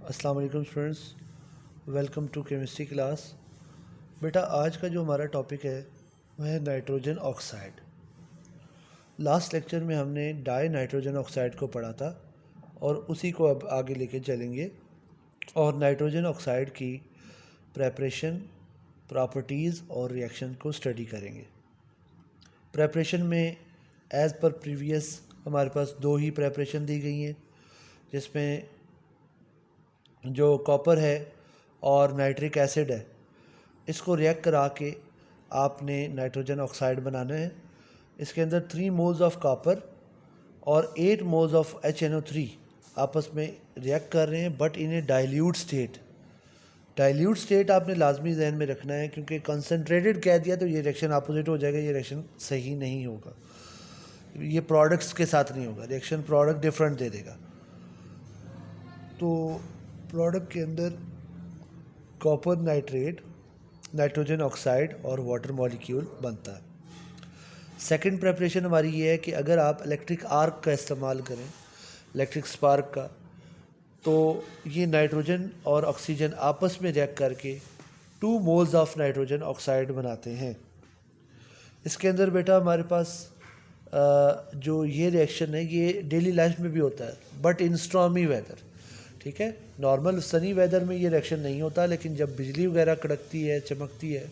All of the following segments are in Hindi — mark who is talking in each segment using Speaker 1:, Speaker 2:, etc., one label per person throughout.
Speaker 1: अस्सलाम वालेकुम students, welcome to chemistry class. बेटा आज का जो हमारा टॉपिक है वह है नाइट्रोजन ऑक्साइड। लास्ट लेक्चर में हमने डाई नाइट्रोजन ऑक्साइड को पढ़ा था और उसी को अब आगे लेके चलेंगे और नाइट्रोजन ऑक्साइड की प्रेपरेशन, प्रॉपर्टीज़ और रिएक्शन को स्टडी करेंगे। प्रेपरेशन में एज़ पर प्रीवियस हमारे पास दो ही प्रेपरेशन दी गई हैं, जिसमें जो कॉपर है और नाइट्रिक एसिड है, इसको रिएक्ट करा के आपने नाइट्रोजन ऑक्साइड बनाना है। इसके अंदर 3 मोल्स ऑफ कॉपर और 8 मोल्स ऑफ HNO3 आपस में रिएक्ट कर रहे हैं, but in A dilute state. Dilute state आपने लाजमी जहन में रखना है, क्योंकि कंसनट्रेटेड कह दिया तो ये रिएक्शन अपोजिट हो जाएगा, ये रिएक्शन सही नहीं होगा, ये प्रोडक्ट्स के साथ नहीं होगा, रिएक्शन प्रोडक्ट डिफरेंट दे देगा। तो प्रोडक्ट के अंदर कॉपर नाइट्रेट, नाइट्रोजन ऑक्साइड और वाटर मॉलिक्यूल बनता है। सेकंड प्रेपरेशन हमारी ये है कि अगर आप इलेक्ट्रिक आर्क का इस्तेमाल करें, इलेक्ट्रिक स्पार्क का, तो ये नाइट्रोजन और ऑक्सीजन आपस में रिएक्ट करके 2 मोल्स ऑफ नाइट्रोजन ऑक्साइड बनाते हैं। इसके अंदर बेटा हमारे पास जो ये रिएक्शन है ये डेली लाइफ में भी होता है, बट इन स्टॉर्मी वेदर, ठीक है। नॉर्मल सनी वेदर में ये रिएक्शन नहीं होता, लेकिन जब बिजली वगैरह कड़कती है, चमकती है,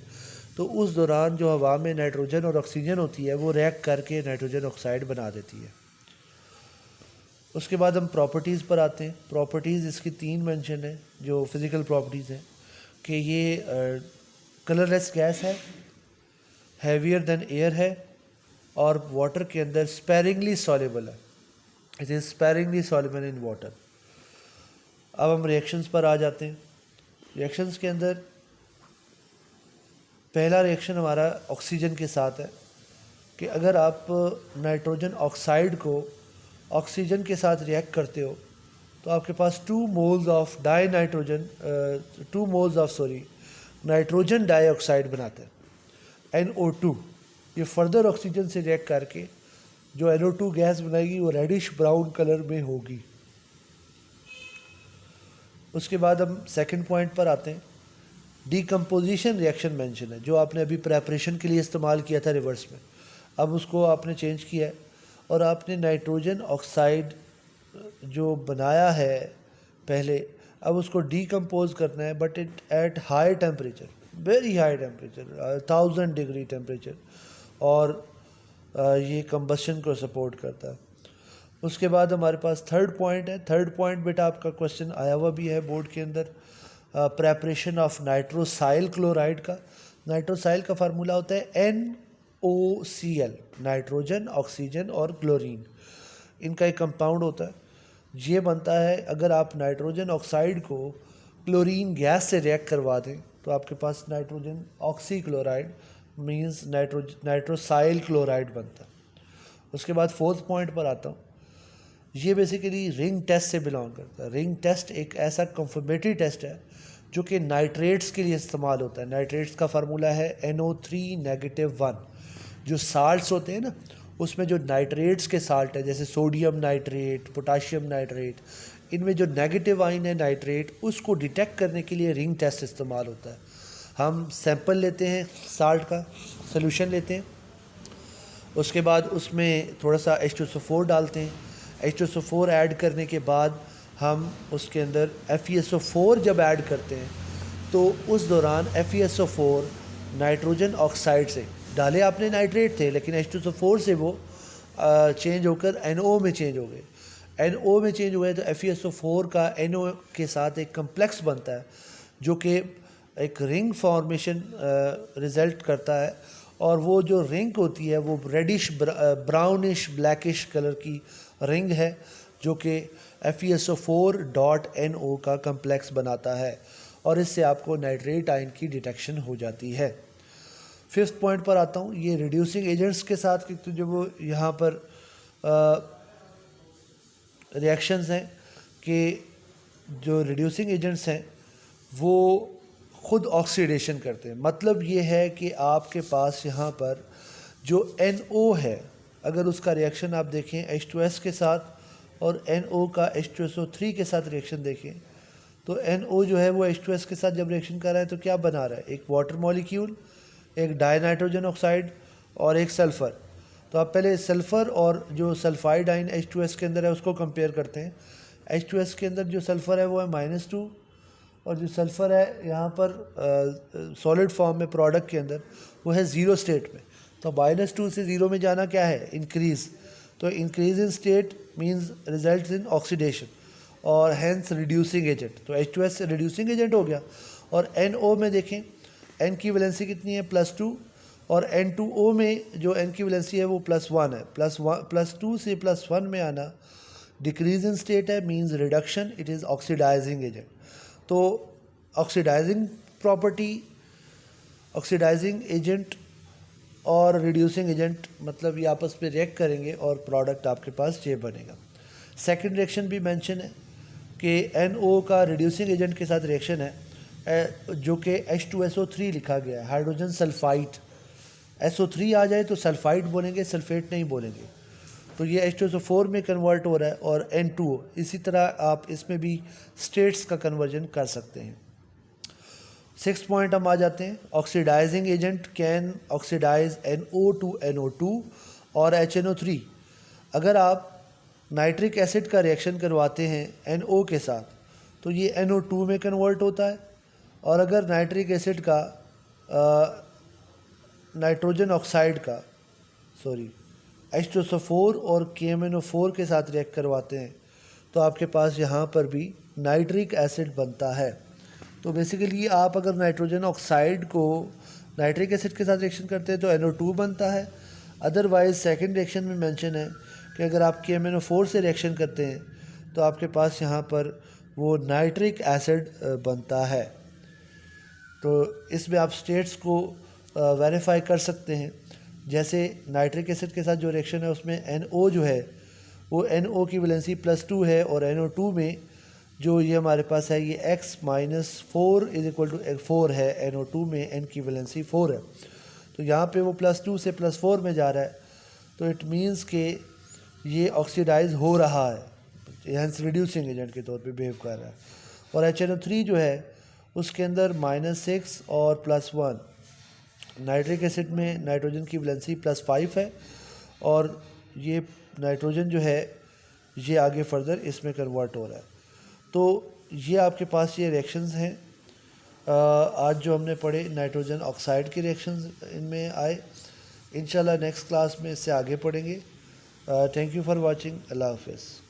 Speaker 1: तो उस दौरान जो हवा में नाइट्रोजन और ऑक्सीजन होती है वो रिएक्ट करके नाइट्रोजन ऑक्साइड बना देती है। उसके बाद हम प्रॉपर्टीज़ पर आते हैं। प्रॉपर्टीज़ इसकी 3 मेंशन है जो फिज़िकल प्रॉपर्टीज़ हैं, कि ये कलरलेस गैस है, हैवियर देन एयर है और वाटर के अंदर स्पेरिंगली सॉल्युबल है। It is sparingly soluble in water. अब हम रिएक्शंस पर आ जाते हैं। रिएक्शंस के अंदर पहला रिएक्शन हमारा ऑक्सीजन के साथ है, कि अगर आप नाइट्रोजन ऑक्साइड को ऑक्सीजन के साथ रिएक्ट करते हो तो आपके पास 2 मोल्स ऑफ नाइट्रोजन डाइऑक्साइड बनाता है, NO2। ये फर्दर ऑक्सीजन से रिएक्ट करके जो NO2 गैस बनाएगी वो रेडिश ब्राउन कलर में होगी। उसके बाद हम सेकंड पॉइंट पर आते हैं। डीकम्पोजिशन रिएक्शन मेंशन है, जो आपने अभी प्रेपरेशन के लिए इस्तेमाल किया था रिवर्स में, अब उसको आपने चेंज किया है और आपने नाइट्रोजन ऑक्साइड जो बनाया है पहले, अब उसको डीकम्पोज करना है, but it at high temperature, very high temperature, 1000 degree temperature, और ये कंबशन को सपोर्ट करता है। उसके बाद हमारे पास थर्ड पॉइंट है। थर्ड पॉइंट बेटा आपका क्वेश्चन आया हुआ भी है बोर्ड के अंदर, प्रेपरेशन ऑफ नाइट्रोसाइल क्लोराइड का। नाइट्रोसाइल का फार्मूला होता है NOCl, नाइट्रोजन, ऑक्सीजन और क्लोरीन, इनका एक कंपाउंड होता है। ये बनता है अगर आप नाइट्रोजन ऑक्साइड को क्लोरीन गैस से रिएक्ट करवा दें तो आपके पास nitrogen oxy chloride means nitrosyl chloride बनता है। उसके बाद फोर्थ पॉइंट पर आता हूँ। ये बेसिकली रिंग टेस्ट से बिलोंग करता है। रिंग टेस्ट एक ऐसा कंफर्मेटरी टेस्ट है जो कि नाइट्रेट्स के लिए इस्तेमाल होता है। नाइट्रेट्स का फार्मूला है NO3-1। जो साल्ट्स होते हैं ना, उसमें जो नाइट्रेट्स के साल्ट है, जैसे सोडियम नाइट्रेट, पोटाशियम नाइट्रेट, इनमें जो नेगेटिव आइन है नाइट्रेट, उसको डिटेक्ट करने के लिए रिंग टेस्ट इस्तेमाल होता है। हम सैंपल लेते हैं, साल्ट का सोल्यूशन लेते हैं, उसके बाद उसमें थोड़ा सा H2SO4 डालते हैं। H2SO4 ऐड करने के बाद हम उसके अंदर FeSO4 जब ऐड करते हैं तो उस दौरान FeSO4 नाइट्रोजन ऑक्साइड से, डाले आपने नाइट्रेट थे लेकिन H2SO4 से वो चेंज होकर NO में चेंज हो गए। NO में चेंज हुए तो FeSO4 का NO के साथ एक कम्प्लेक्स बनता है जो कि एक रिंग फॉर्मेशन रिज़ल्ट करता है, और वो जो रिंग होती है वो रेडिश ब्राउनिश ब्लैकिश कलर की रिंग है जो कि FeSO4.NO का कम्प्लेक्स बनाता है, और इससे आपको नाइट्रेट आयन की डिटेक्शन हो जाती है। फिफ्थ पॉइंट पर आता हूँ। ये रिड्यूसिंग एजेंट्स के साथ कि तो जो वो यहाँ पर रिएक्शंस हैं, कि जो रिड्यूसिंग एजेंट्स हैं वो ख़ुद ऑक्सीडेशन करते हैं। मतलब ये है कि आपके पास यहाँ पर जो NO है, अगर उसका रिएक्शन आप देखें H2S के साथ और NO का H2SO3 के साथ रिएक्शन देखें तो NO जो है वो H2S के साथ जब रिएक्शन कर रहा है तो क्या बना रहा है, एक वाटर मॉलिक्यूल, एक डाइनाइट्रोजन ऑक्साइड और एक सल्फ़र। तो आप पहले सल्फ़र और जो सल्फाइड आइन H2S के अंदर है उसको कंपेयर करते हैं। H2S के अंदर जो सल्फ़र है वो है -2 और जो सल्फ़र है यहाँ पर सॉलिड फॉर्म में प्रोडक्ट के अंदर वो है ज़ीरो स्टेट में। तो -2 से ज़ीरो में जाना क्या है, इंक्रीज़। तो increase in state means results in oxidation और हैंस रिड्यूसिंग एजेंट। तो H2S से रिड्यूसिंग एजेंट हो गया। और NO में देखें, N की वैलेंसी कितनी है, +2, और N2O में जो N की वैलेंसी है वो +1 है। +2 से +1 में आना डिक्रीज इन स्टेट है, means reduction, it is oxidising agent. तो ऑक्सीडाइजिंग प्रॉपर्टी, ऑक्सीडाइजिंग एजेंट और रिड्यूसिंग एजेंट मतलब ये आपस में रिएक्ट करेंगे और प्रोडक्ट आपके पास ये बनेगा। सेकंड रिएक्शन भी मेंशन है कि NO का रिड्यूसिंग एजेंट के साथ रिएक्शन है जो कि H2SO3 लिखा गया है, हाइड्रोजन सल्फाइड। SO3 आ जाए तो सल्फाइड बोलेंगे, सल्फेट नहीं बोलेंगे। तो ये H2SO4 में कन्वर्ट हो रहा है और N2O। इसी तरह आप इसमें भी स्टेट्स का कन्वर्जन कर सकते हैं। 6 पॉइंट हम आ जाते हैं, oxidising agent can oxidise NO to NO2 और HNO3। अगर आप नाइट्रिक एसिड का रिएक्शन करवाते हैं NO के साथ तो ये NO2 में कन्वर्ट होता है। और अगर नाइट्रिक एसिड का नाइट्रोजन ऑक्साइड का H2SO4 और KMNO4 के साथ रिएक्ट करवाते हैं तो आपके पास यहाँ पर भी नाइट्रिक एसिड बनता है। तो बेसिकली आप अगर नाइट्रोजन ऑक्साइड को नाइट्रिक एसिड के साथ रिएक्शन करते हैं तो NO2 बनता है। अदरवाइज सेकंड रिएक्शन में मेंशन है कि अगर आप KMNO4 से रिएक्शन करते हैं तो आपके पास यहाँ पर वो नाइट्रिक एसिड बनता है। तो इसमें आप स्टेट्स को वेरीफाई कर सकते हैं। जैसे नाइट्रिक एसिड के साथ जो रिएक्शन है उसमें NO जो है वो NO की वैलेंसी +2 है और NO2 में जो ये हमारे पास है ये X - 4 = 4 है। NO2 में N की वैलेंसी 4 है। तो यहाँ पे वो +2 से +4 में जा रहा है तो इट मीन्स कि ये ऑक्सीडाइज हो रहा है, हैंस रिड्यूसिंग एजेंट के तौर पे बिहेव कर रहा है। और HNO3 जो है उसके अंदर -6 और +1, नाइट्रिक एसिड में नाइट्रोजन की वैलेंसी +5 है और ये नाइट्रोजन जो है ये आगे फर्दर इसमें कन्वर्ट हो रहा है। तो ये आपके पास ये रिएक्शंस हैं आज जो हमने पढ़े नाइट्रोजन ऑक्साइड के रिएक्शंस इनमें आए। इंशाल्लाह नेक्स्ट क्लास में इससे आगे पढ़ेंगे। Thank you for watching. अल्लाह हाफ़िज़।